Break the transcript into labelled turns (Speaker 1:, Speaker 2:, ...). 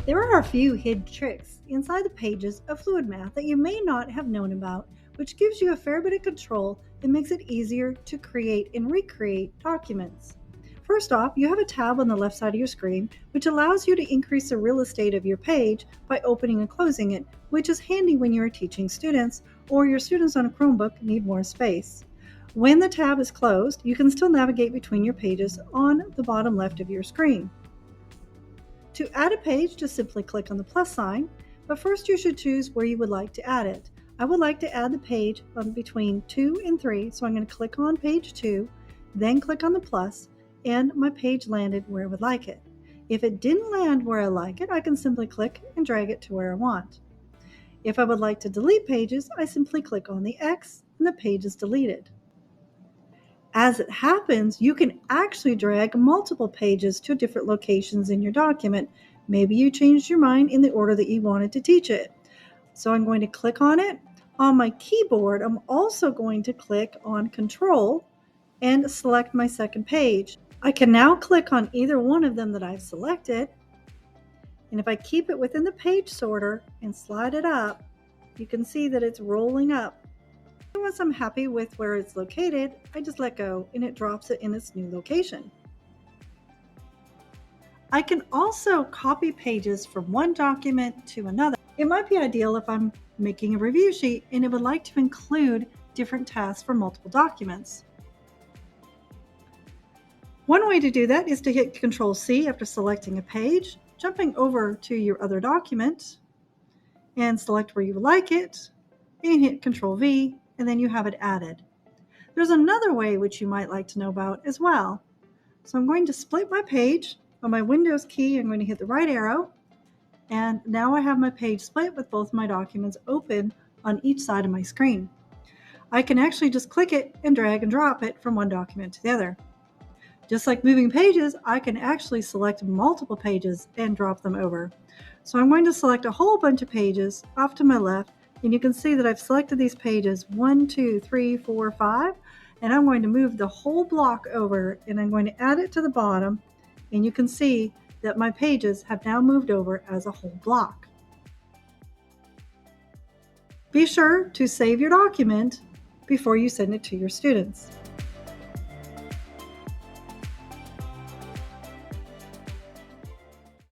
Speaker 1: There are a few hidden tricks inside the pages of FluidMath that you may not have known about, which gives you a fair bit of control and makes it easier to create and recreate documents. First off, you have a tab on the left side of your screen, which allows you to increase the real estate of your page by opening and closing it, which is handy when you're teaching students or your students on a Chromebook need more space. When the tab is closed, you can still navigate between your pages on the bottom left of your screen. To add a page, just simply click on the plus sign, but first you should choose where you would like to add it. I would like to add the page between 2 and 3, so I'm going to click on page 2, then click on the plus, and my page landed where I would like it. If it didn't land where I like it, I can simply click and drag it to where I want. If I would like to delete pages, I simply click on the X and the page is deleted. As it happens, you can actually drag multiple pages to different locations in your document. Maybe you changed your mind in the order that you wanted to teach it. So I'm going to click on it. On my keyboard, I'm also going to click on Control and select my second page. I can now click on either one of them that I've selected. And if I keep it within the page sorter and slide it up, you can see that it's rolling up. Once I'm happy with where it's located, I just let go and it drops it in its new location. I can also copy pages from one document to another. It might be ideal if I'm making a review sheet and it would like to include different tasks for multiple documents. One way to do that is to hit Control-C after selecting a page, jumping over to your other document and select where you would like it, and hit Control-V, and then you have it added. There's another way which you might like to know about as well. So I'm going to split my page. On my Windows key, I'm going to hit the right arrow, and now I have my page split with both my documents open on each side of my screen. I can actually just click it and drag and drop it from one document to the other. Just like moving pages, I can actually select multiple pages and drop them over. So I'm going to select a whole bunch of pages off to my left, and you can see that I've selected these pages 1, 2, 3, 4, 5, and I'm going to move the whole block over and I'm going to add it to the bottom, and you can see that my pages have now moved over as a whole block. Be sure to save your document before you send it to your students.